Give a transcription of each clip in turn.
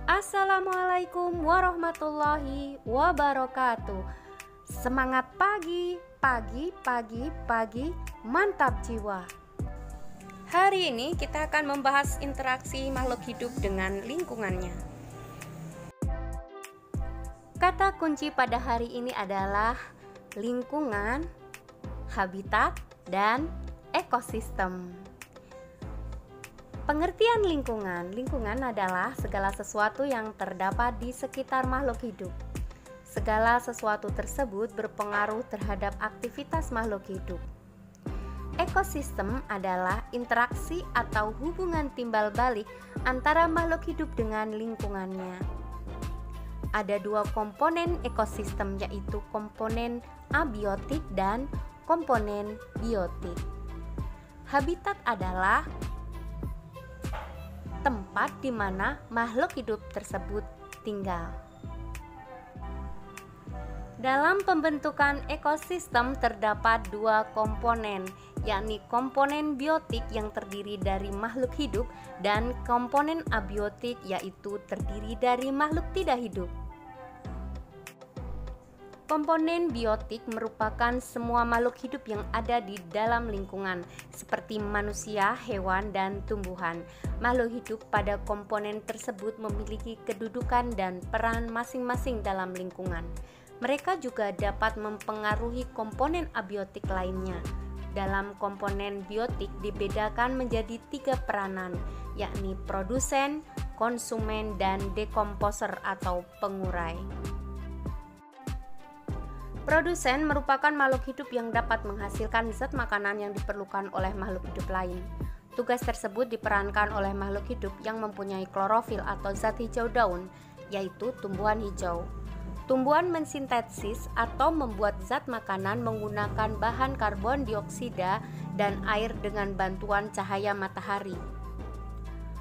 Assalamualaikum warahmatullahi wabarakatuh. Semangat pagi, pagi, mantap jiwa. Hari ini kita akan membahas interaksi makhluk hidup dengan lingkungannya. Kata kunci pada hari ini adalah lingkungan, habitat, dan ekosistem. Pengertian lingkungan adalah segala sesuatu yang terdapat di sekitar makhluk hidup. Segala sesuatu tersebut berpengaruh terhadap aktivitas makhluk hidup. Ekosistem adalah interaksi atau hubungan timbal balik antara makhluk hidup dengan lingkungannya. Ada dua komponen ekosistem, yaitu komponen abiotik dan komponen biotik. Habitat adalah tempat di mana makhluk hidup tersebut tinggal. Dalam pembentukan ekosistem terdapat dua komponen, yakni komponen biotik yang terdiri dari makhluk hidup dan komponen abiotik yaitu terdiri dari makhluk tidak hidup. Komponen biotik merupakan semua makhluk hidup yang ada di dalam lingkungan, seperti manusia, hewan, dan tumbuhan. Makhluk hidup pada komponen tersebut memiliki kedudukan dan peran masing-masing dalam lingkungan. Mereka juga dapat mempengaruhi komponen abiotik lainnya. Dalam komponen biotik dibedakan menjadi 3 peranan, yakni produsen, konsumen, dan dekomposer atau pengurai. Produsen merupakan makhluk hidup yang dapat menghasilkan zat makanan yang diperlukan oleh makhluk hidup lain. Tugas tersebut diperankan oleh makhluk hidup yang mempunyai klorofil atau zat hijau daun, yaitu tumbuhan hijau. Tumbuhan mensintesis atau membuat zat makanan menggunakan bahan karbon dioksida dan air dengan bantuan cahaya matahari.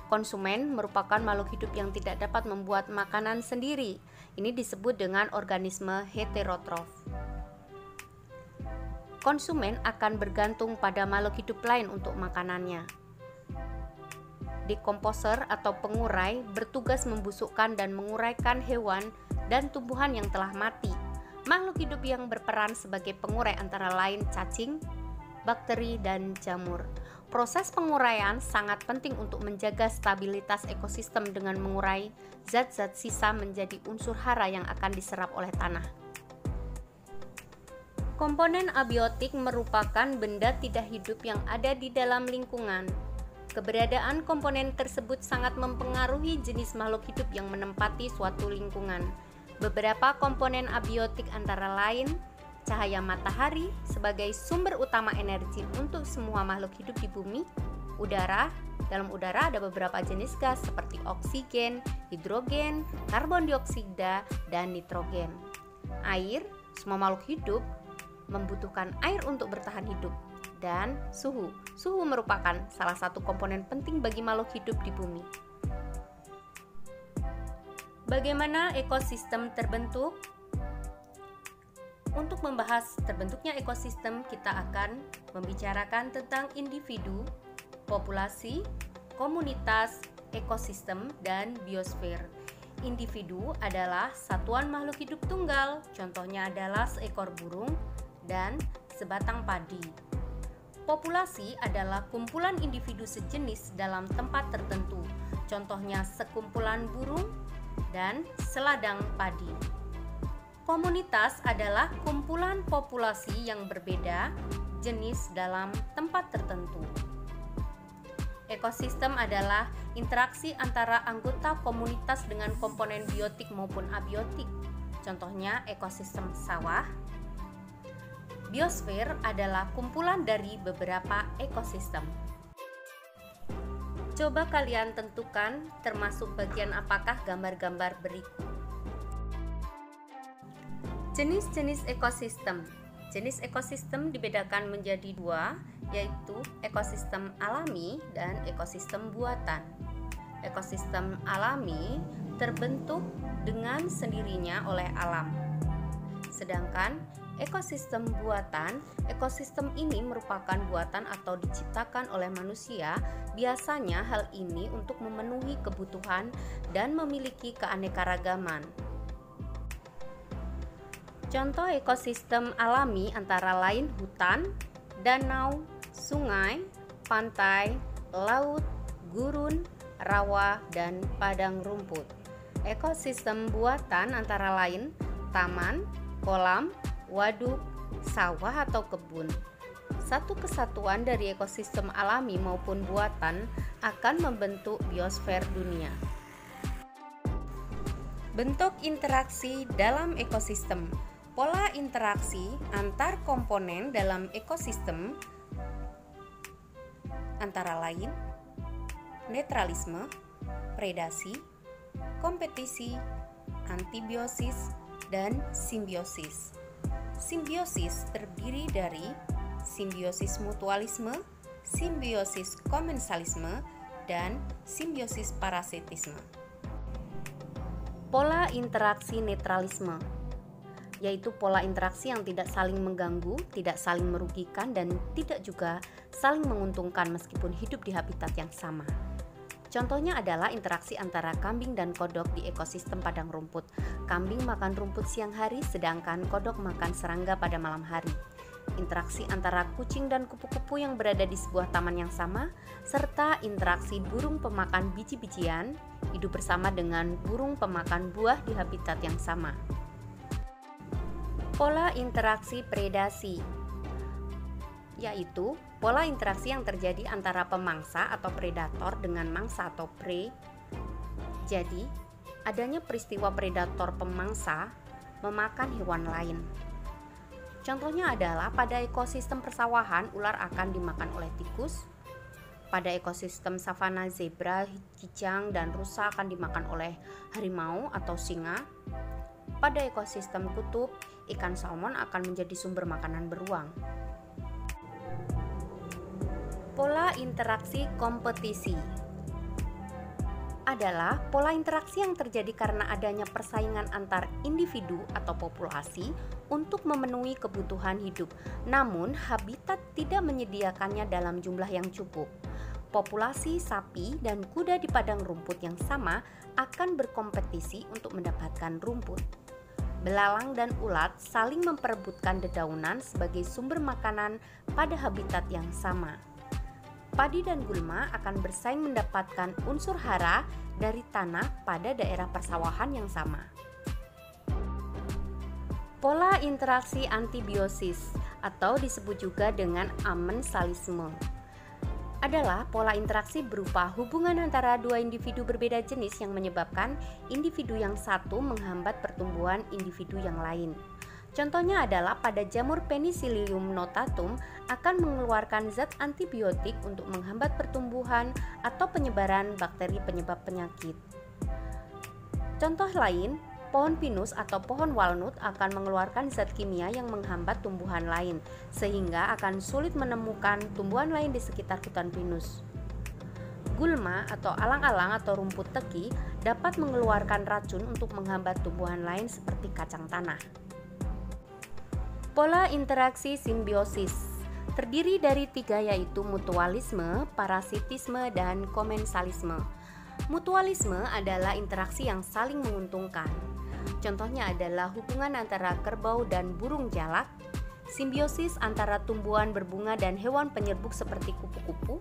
Konsumen merupakan makhluk hidup yang tidak dapat membuat makanan sendiri. Ini disebut dengan organisme heterotrof. Konsumen akan bergantung pada makhluk hidup lain untuk makanannya. Dekomposer atau pengurai bertugas membusukkan dan menguraikan hewan dan tumbuhan yang telah mati. Makhluk hidup yang berperan sebagai pengurai antara lain cacing, bakteri, dan jamur. Proses penguraian sangat penting untuk menjaga stabilitas ekosistem dengan mengurai zat-zat sisa menjadi unsur hara yang akan diserap oleh tanah. Komponen abiotik merupakan benda tidak hidup yang ada di dalam lingkungan. Keberadaan komponen tersebut sangat mempengaruhi jenis makhluk hidup yang menempati suatu lingkungan. Beberapa komponen abiotik antara lain cahaya matahari sebagai sumber utama energi untuk semua makhluk hidup di bumi, udara. Dalam udara ada beberapa jenis gas seperti oksigen, hidrogen, karbon dioksida, dan nitrogen. Air, semua makhluk hidup membutuhkan air untuk bertahan hidup. Dan suhu. Suhu merupakan salah satu komponen penting bagi makhluk hidup di bumi. Bagaimana ekosistem terbentuk? Untuk membahas terbentuknya ekosistem, kita akan membicarakan tentang individu, populasi, komunitas, ekosistem, dan biosfer. Individu adalah satuan makhluk hidup tunggal, contohnya adalah seekor burung dan sebatang padi. Populasi adalah kumpulan individu sejenis dalam tempat tertentu, contohnya sekumpulan burung dan seladang padi. Komunitas adalah kumpulan populasi yang berbeda jenis dalam tempat tertentu. Ekosistem adalah interaksi antara anggota komunitas dengan komponen biotik maupun abiotik. Contohnya ekosistem sawah. Biosfer adalah kumpulan dari beberapa ekosistem. Coba kalian tentukan termasuk bagian apakah gambar-gambar berikut. Jenis-jenis ekosistem. Jenis ekosistem dibedakan menjadi 2, yaitu ekosistem alami dan ekosistem buatan. Ekosistem alami terbentuk dengan sendirinya oleh alam. Sedangkan Ekosistem buatan, ekosistem ini merupakan buatan atau diciptakan oleh manusia. Biasanya hal ini untuk memenuhi kebutuhan dan memiliki keanekaragaman. Contoh ekosistem alami antara lain hutan, danau, sungai, pantai, laut, gurun, rawa, dan padang rumput. Ekosistem buatan antara lain taman, kolam, waduk, sawah atau kebun. Satu kesatuan dari ekosistem alami maupun buatan akan membentuk biosfer dunia. Bentuk interaksi dalam ekosistem. Pola interaksi antar komponen dalam ekosistem antara lain netralisme, predasi, kompetisi, antibiosis, dan simbiosis. Simbiosis terdiri dari simbiosis mutualisme, simbiosis komensalisme, dan simbiosis parasitisme. Pola interaksi netralisme, yaitu pola interaksi yang tidak saling mengganggu, tidak saling merugikan, dan tidak juga saling menguntungkan meskipun hidup di habitat yang sama. Contohnya adalah interaksi antara kambing dan kodok di ekosistem padang rumput. Kambing makan rumput siang hari, sedangkan kodok makan serangga pada malam hari. Interaksi antara kucing dan kupu-kupu yang berada di sebuah taman yang sama, serta interaksi burung pemakan biji-bijian hidup bersama dengan burung pemakan buah di habitat yang sama. Pola interaksi predasi, yaitu pola interaksi yang terjadi antara pemangsa atau predator dengan mangsa atau prey. Jadi, adanya peristiwa predator pemangsa memakan hewan lain. Contohnya adalah pada ekosistem persawahan, ular akan dimakan oleh tikus. Pada ekosistem savana, zebra, kijang, dan rusa akan dimakan oleh harimau atau singa. Pada ekosistem kutub, ikan salmon akan menjadi sumber makanan beruang. Pola interaksi kompetisi adalah pola interaksi yang terjadi karena adanya persaingan antar individu atau populasi untuk memenuhi kebutuhan hidup, namun habitat tidak menyediakannya dalam jumlah yang cukup. Populasi sapi dan kuda di padang rumput yang sama akan berkompetisi untuk mendapatkan rumput. Belalang dan ulat saling memperebutkan dedaunan sebagai sumber makanan pada habitat yang sama. Padi dan gulma akan bersaing mendapatkan unsur hara dari tanah pada daerah persawahan yang sama. Pola interaksi antibiosis atau disebut juga dengan amensalisme adalah pola interaksi berupa hubungan antara dua individu berbeda jenis yang menyebabkan individu yang satu menghambat pertumbuhan individu yang lain. Contohnya adalah pada jamur Penicillium notatum akan mengeluarkan zat antibiotik untuk menghambat pertumbuhan atau penyebaran bakteri penyebab penyakit. Contoh lain, pohon pinus atau pohon walnut akan mengeluarkan zat kimia yang menghambat tumbuhan lain, sehingga akan sulit menemukan tumbuhan lain di sekitar hutan pinus. Gulma atau alang-alang atau rumput teki dapat mengeluarkan racun untuk menghambat tumbuhan lain seperti kacang tanah. Pola interaksi simbiosis terdiri dari 3, yaitu mutualisme, parasitisme, dan komensalisme. Mutualisme adalah interaksi yang saling menguntungkan. Contohnya adalah hubungan antara kerbau dan burung jalak, simbiosis antara tumbuhan berbunga dan hewan penyerbuk seperti kupu-kupu,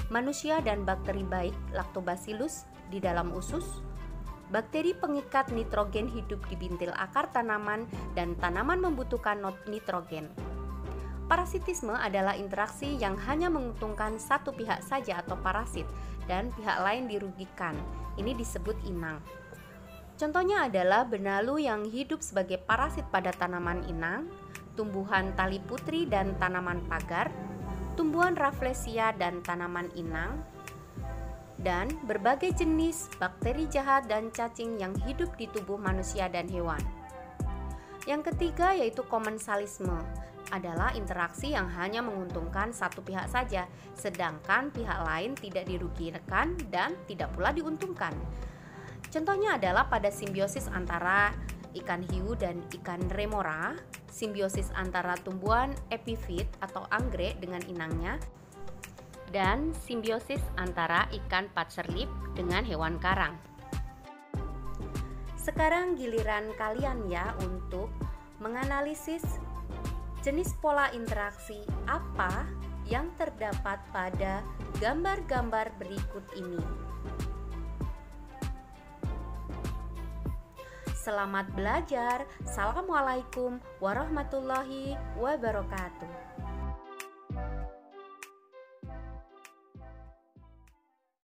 manusia dan bakteri baik Lactobacillus di dalam usus, bakteri pengikat nitrogen hidup di bintil akar tanaman dan tanaman membutuhkan nitrogen. Parasitisme adalah interaksi yang hanya menguntungkan satu pihak saja atau parasit dan pihak lain dirugikan. Ini disebut inang. Contohnya adalah benalu yang hidup sebagai parasit pada tanaman inang, tumbuhan tali putri dan tanaman pagar, tumbuhan Rafflesia dan tanaman inang, dan berbagai jenis bakteri jahat dan cacing yang hidup di tubuh manusia dan hewan. Yang ketiga yaitu komensalisme, adalah interaksi yang hanya menguntungkan satu pihak saja, sedangkan pihak lain tidak dirugikan dan tidak pula diuntungkan. Contohnya adalah pada simbiosis antara ikan hiu dan ikan remora, simbiosis antara tumbuhan epifit atau anggrek dengan inangnya, dan simbiosis antara ikan patserlip dengan hewan karang. Sekarang giliran kalian ya untuk menganalisis jenis pola interaksi apa yang terdapat pada gambar-gambar berikut ini. Selamat belajar. Assalamualaikum warahmatullahi wabarakatuh.